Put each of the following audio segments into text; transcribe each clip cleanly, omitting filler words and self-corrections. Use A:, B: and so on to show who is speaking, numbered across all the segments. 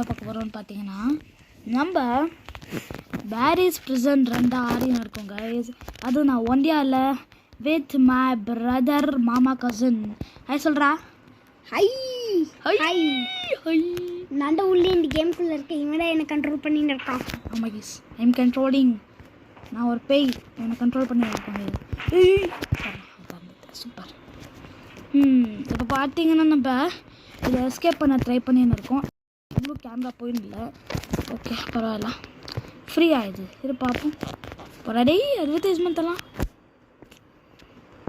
A: பார்க்க போகிறோம்னு பார்த்தீங்கன்னா நம்ம பேரிஸ் ப்ரிசன் 2 ஆரியம் இருக்கோம் கைஸ். அதுவும் நான் ஒண்டியா இல்லை, வித் மை பிரதர் மாமா கசின். ஹாய் சொல்கிறா.
B: High
A: high
B: high
A: high.
B: நான் தான் உள்ளே இந்த கேம்குள்ளே இருக்கேன். இவன் தான் என்னை கண்ட்ரோல் பண்ணிட்டு இருக்கான்.
A: ஆமாம் கைஸ், ஐம் கண்ட்ரோலிங். நான் ஒரு பேய், என்னை கண்ட்ரோல் பண்ணி இருக்கேன். சூப்பர். இப்போ பார்த்தீங்கன்னா நம்ம இதை எஸ்கேப் பண்ண ட்ரை பண்ணின்னு இருக்கோம். இன்னும் கேமரா போயிடல. ஓகே பரவாயில்ல, ஃப்ரீ ஆகிடுது. இது பார்ப்போம். போராடே அட்வர்டைஸ்மெண்ட் எல்லாம்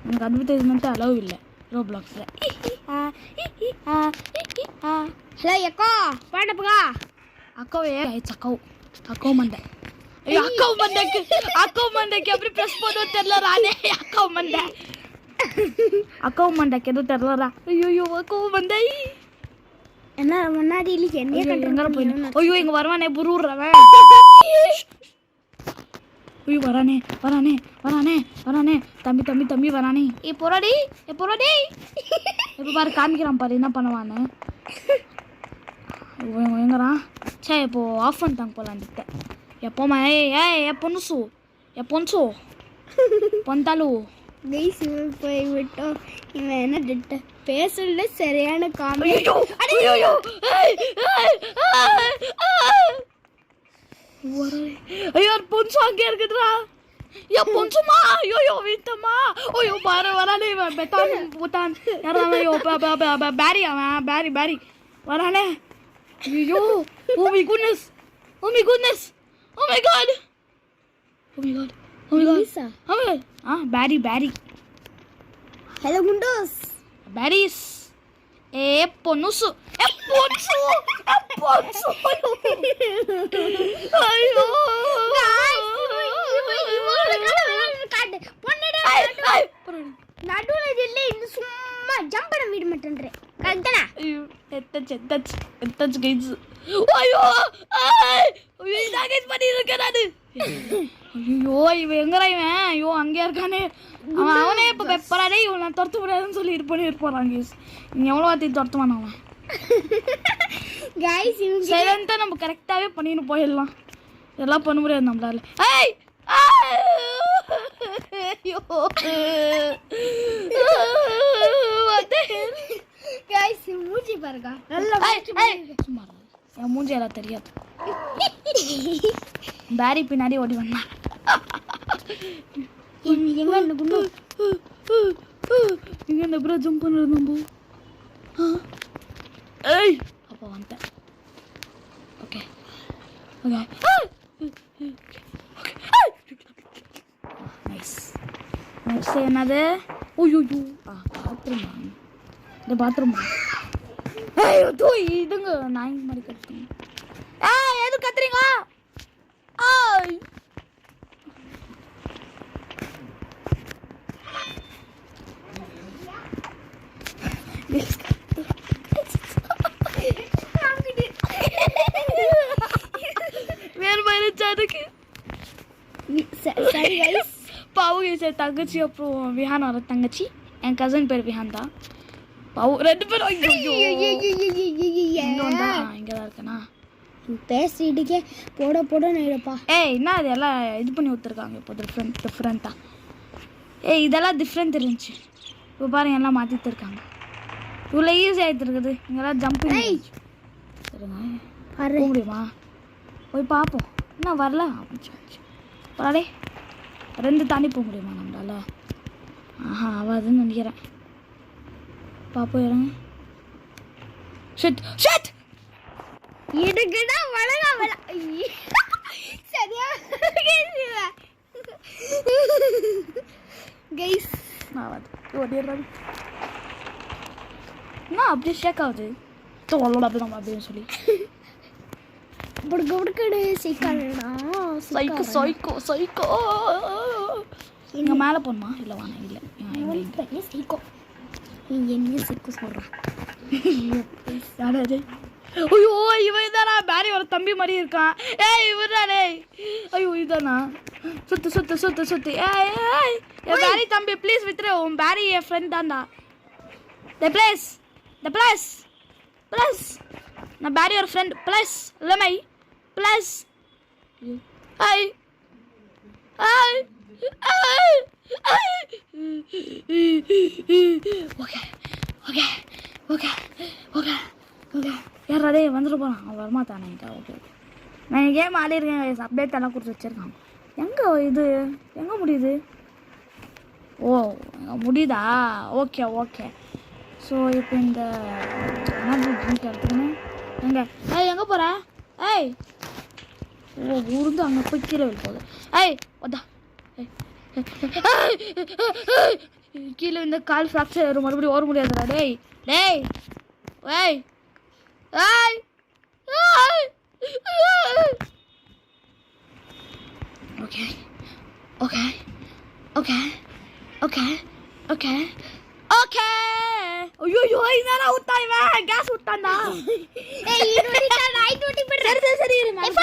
A: எனக்கு அட்வர்டைஸ்மெண்ட்டு அலோவ் இல்லை ரோப்ளாக்ஸில்.
B: ஹலோ எக்கோ பாடப்பா
A: அக்காவே ஆயிடுச்சு. அக்கோ மண்டை. ஐயோ அக்கோ மண்டைக்கு எப்படி ப்ரெஸ் பண்ணவும் தெரில ரானே. அக்கோ மண்டைக்கு எதுவும் தெரிலரா. ஐயோ அக்கோ மண்டை
B: என்ன முன்னாடி என்ன கண்ட்ரோல்
A: போயிடும். ஐயோ இங்கே வருவானே புருறவன். ஐயோ வரானே தம்பி வரானே. போராடி இப்போ பாரு காமிக்கிறான் பாரு என்ன பண்ணுவான்னு. எங்கறான் சே. இப்போ ஆஃப் பண்ணிட்டாங்க போலான்ட்டு. எப்போமா ஏ பொன்சு பொந்தாலு
B: கைஸ் இவன் போய் விட்டோம். இவன் என்ன திட்ட பேசல சரியான காமெடி.
A: ஐயோ பொன்சு அங்கே இருக்குதுடா. பொன்சுமா ஐயோ வீட்டம்மா. ஐயோ பாரு வரானே பெட்டான் யாரான. ஐயோ பேரி அவன் பேரி வரானே. ஐயோ oh my goodness Barry.
B: Hello குண்டோஸ்
A: பேரிஸ். பொன்சு ஐயோ
B: நடுவுல இல்ல இந்த சும்மா ஜம்ப் பண்ண விட மாட்டேன்றே. கரெக்ட்டா?
A: ஐயோ எத்தச் கைஸ். ஐயோ நான் கைஸ் பண்ணி இருக்கேன் நானு. ஐயோ இவன் எங்கடா இவன். ஐயோ அங்கே இருக்கானே அவனே. இப்போ பெப்பராடே இவன் நான் துரத்த முடியாதுன்னு சொல்லி இது பண்ணி இருப்பான் கைஸ். நீ எவ்வளோ வார்த்தை துரத்துவான் அவன்.
B: கைஸ் இவங்க
A: சைலண்டாக நம்ம கரெக்டாகவே பண்ணின்னு போயிடலாம். இதெல்லாம் பண்ண முடியாது நம்மளால. ஐய் ஐயோ
B: கைஸ் மூஞ்சி பாருங்க. நல்ல
A: சும்மா என் மூஞ்சி எல்லாம் தெரியாது. பேரி பின்னாடி ஓடி வந்தான்.
B: எங்க குண்டு
A: இங்கே இந்த ப்ரோ ஜம்ப் பண்ணுறது நம்ம. ஏய் அப்போ வந்துட்டேன். Okay nice. என்னது? ஐயோ பாத்ரூமா? இந்த பாத்ரூமா? ஐயோ இதுங்க நாய்ங்க மாதிரி கத்துங்க. எது கத்துறீங்க? வேறு மாதிரி சாருக்கு
B: சரி கைஸ்
A: பாவு என் தங்கச்சி. அப்புறம் விஹான் வர தங்கச்சி. என் கசன் பேர் விஹான் தான். பாவு 2 பேரும் இங்கே தான் இருக்கேனா.
B: பேசிட்டுக்கே போட நேரப்பா.
A: என்ன அது எல்லாம் இது பண்ணி கொடுத்துருக்காங்க இப்போ டிஃப்ரெண்ட்டாக. இதெல்லாம் டிஃப்ரெண்ட் இருந்துச்சு. இப்போ பாருங்க எல்லாம் மாற்றிட்டு இருக்காங்க. இவ்வளோ ஈஸி ஆகிட்டு இருக்குது. இங்கெல்லாம் ஜம்பிங் சரிங்க போக முடியுமா? போய் பார்ப்போம். என்ன வரல பரவாடே 2 தாண்டி போக முடியுமா நம்மளால? ஆவாதுன்னு நினைக்கிறேன். பார்ப்போம் இறங்க. ஷட்
B: இதுக்குடா வளகா சரியா கைஸ்
A: ஆவாது. ஓடிடுறாரு. என்ன அப்படியே ஷேக் ஆகுது. தோலோட அப்படி அப்படின்னு சொல்லி
B: புடுக்கடு சைக்காடா
A: சைக்கோ. இங்கே மேலே போகணுமா? இல்லை வாங்க இல்லை
B: சைக்கோ. என்ன சைக்கோ சொல்கிறான்?
A: யாராவது? ஐயோ இவன் தானா? பேரி ஒரு தம்பி மாதிரி இருக்கான். இவர்தானே? ஐயோ இதானா? சுத்து. என் பேரி தம்பி ப்ளீஸ் வித்துரு. உன் பேரி என் ஃப்ரெண்ட் தான்டா. த பிளேஸ் நான் பேரியர் ஃப்ரெண்ட் ப்ளஸ் லமை ப்ளஸ் ஐ ஐ okay okay okay okay okay யாராடே வந்துட்டு போகிறான் அவன் வரமாட்டானேக்கா ஓகே ஓகே நான் கேம் ஆடிருக்கேன் அப்டேட் எல்லாம் கொடுத்து வச்சுருக்கான் எங்கே இது எங்கே முடியுது ஓ முடியுதா ஓகே ஓகே ஸோ இப்போ இந்த ட்ரிங்க் எடுத்துக்கணும் எங்கே ஏய் எங்கே போகிற ஏய் ஓ உருந்து அங்கே போய் கீழே வெளி போகுது ஏய் வந்தா கீழே இந்த கால் ஃப்ராக்சர் வரும் மறுபடியும் ஓட முடியாதுடா டேய் டேய் ஏய் ஏய் okay okay okay okay okay okay ஐயோ இதானா ஊத்தான் இவன் கேஸ் ஊத்தான்டா
B: ஏய் இது ரைட் ஓட்டி போடு
A: சரி சரி இரு நான்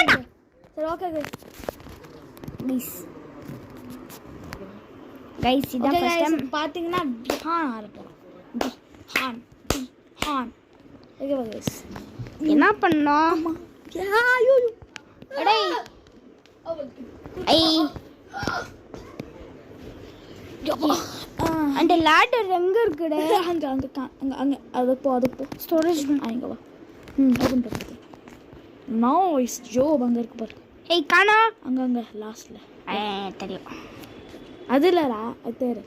A: சரி ஓகே
B: गाइस இத ஃபர்ஸ்ட் டைம்
A: பாத்தீங்கன்னா பிஹான் ஆரப்போம் பிஹான் ஓகே गाइस
B: என்ன பண்ணோம்
A: ஐயோ
B: அடே ஐ அந்த லேடர் எங்க இருக்குடே
A: அங்க அங்க அங்க அங்க அது போ ஸ்டோரேஜ் அங்க வா ஓபன் பண்ணு நைஸ் ஜோப் அங்க இருக்கு பாரு
B: ஏய் காணோ
A: அங்க அங்க லாஸ்ட்ல
B: தெரியும்
A: அது இல்லடா அது தேரு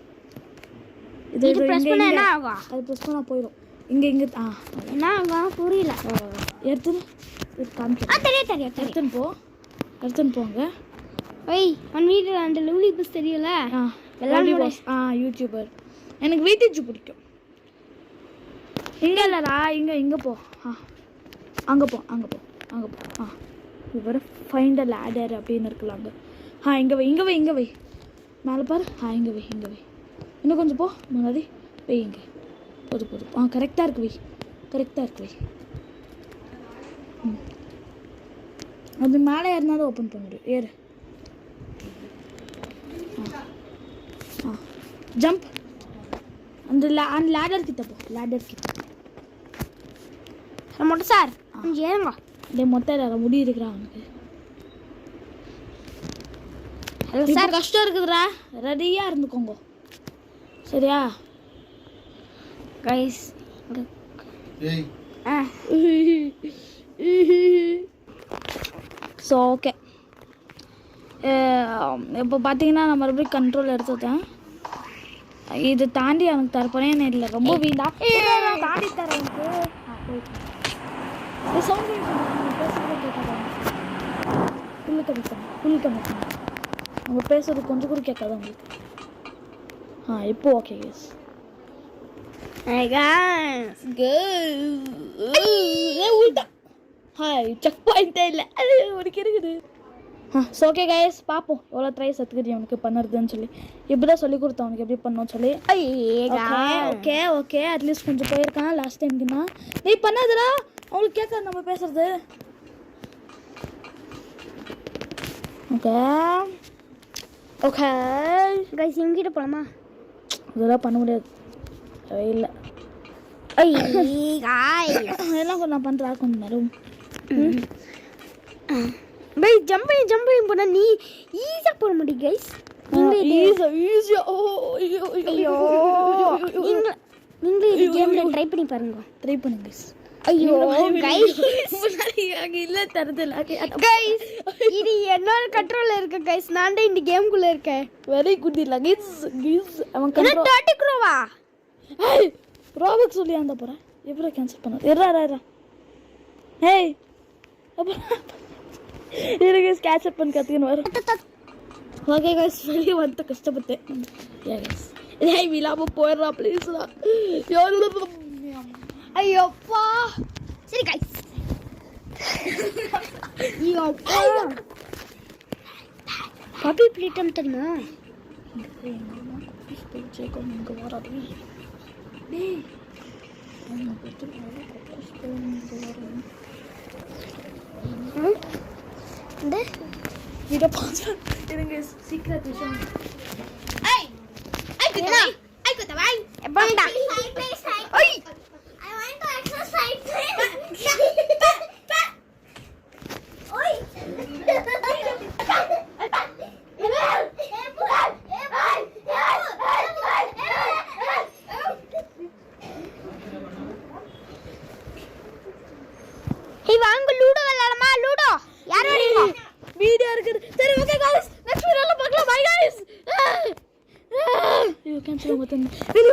B: இது பிரஸ் பண்ணா என்ன ஆகும்
A: அது பிரஸ் பண்ணா போயிடும் இங்க இங்க
B: என்ன ஆகும் புரியல
A: எடுத்து இது காமிக்க
B: தெரியும்
A: எடுத்துன்னு போங்க
B: ஏய் ஒன் வீடியோ அந்த லவ்லி பஸ் தெரியல
A: யூடியூபர் எனக்கு வீட்டுச்சு பிடிக்கும் இங்கே இல்லைடா இங்கே போ அங்கே போ இவர் ஃபைண்ட் அ லேடர் அப்படின்னு இருக்கலாம் அங்கே இங்கே வை மேலே பாரு இங்கே வை இன்னும் கொஞ்சம் போ முன்னாடி வை இங்கே போதும் கரெக்டாக இருக்கு வை அது மேலே ஏறினாலும் ஓப்பன் பண்ண முடியும் ஏறு ஜம்ப் அந்த லேடர் கிட்ட
B: மட்டும் சார் ஏறுங்க
A: மொத்தம் முடி இருக்கிறா அவனுக்கு
B: ஹலோ
A: சார் கஷ்டம் இருக்குதுடா ரெடியாக இருந்துக்கோங்க சரியா
B: கைஸ்
A: ஸோ ஓகே இப்போ பார்த்தீங்கன்னா நான் மறுபடியும் கண்ட்ரோல் எடுத்துட்டேன் இது தாண்டி அவனுக்கு தரப்போனே இல்லை ரொம்ப வீடா தாண்டி தரேன் அவங்க பேசுறது கொஞ்சம் கூட கேட்காது உங்களுக்கு இப்போ ஓகே எஸ் செக் பாயிண்டே இல்லை உனக்கு இருக்குது ஸோ ஓகே கைஸ் பார்ப்போம் எவ்வளோ ட்ரைஸ் எடுத்துக்கிட்டு அவனுக்கு பண்ணுறதுன்னு சொல்லி இப்படி தான் சொல்லி கொடுத்தோம் அவனுக்கு எப்படி பண்ணோன்னு சொல்லி ஓகே அட்லீஸ்ட் கொஞ்சம் போயிருக்கான் லாஸ்ட் டைம்க்குன்னா நீ பண்ணாதுடா அவங்களுக்கு கேட்காது நம்ம பேசுறது ஓகே
B: கைஸ் இவங்கிட்ட போலாமா
A: இதெல்லாம் பண்ண முடியாது இல்லை எல்லாம் கொஞ்சம் நான் பண்ணுறா கொஞ்சம் நேரம்
B: பை ஜம்ப் பண்ணி போனா நீ ஈஸியா போட முடியும் गाइस
A: ஈஸியா
B: ஐயோ நீங்க இந்த கேம்ல ட்ரை பண்ணி பாருங்க
A: गाइस
B: ஐயோ गाइस
A: இல்ல தரதல
B: गाइस இது என்னோட கண்ட்ரோல்ல இருக்கு गाइस நான் தான் இந்த கேம்க்குள்ள இருக்கேன்
A: வெரி குட் லகிஸ் அவன்
B: கண்ட்ரோல் 30 க்ரோவா
A: ஏய் ரோபக் சொல்லி அந்த போறேன் எப்பற கேன்சல் பண்ணு இறா ஏய் இதுக்கு ஸ்கேட்ச் அப் பண்ணி கற்றுக்கணும் வரும் ஓகே கைஸ் வெளியே வந்து கஷ்டப்பட்டேன் கைஸ் ஏய் விழாமல் போயிடுறா ப்ளீஸ்டா
B: ஐயோப்பா சரி கைஸ் ஐயோப்பா பாப்பி பிளேட்டம் தெரியுமா
A: இங்கே வராது டேய் இதை பாஸ் இருங்க சீக்கிரம் விஷயம்
B: ஐ குத்த வை எப்பண்டா ஐ வாண்ட் டு எக்ஸர்சைஸ்
A: பார்த்தேன்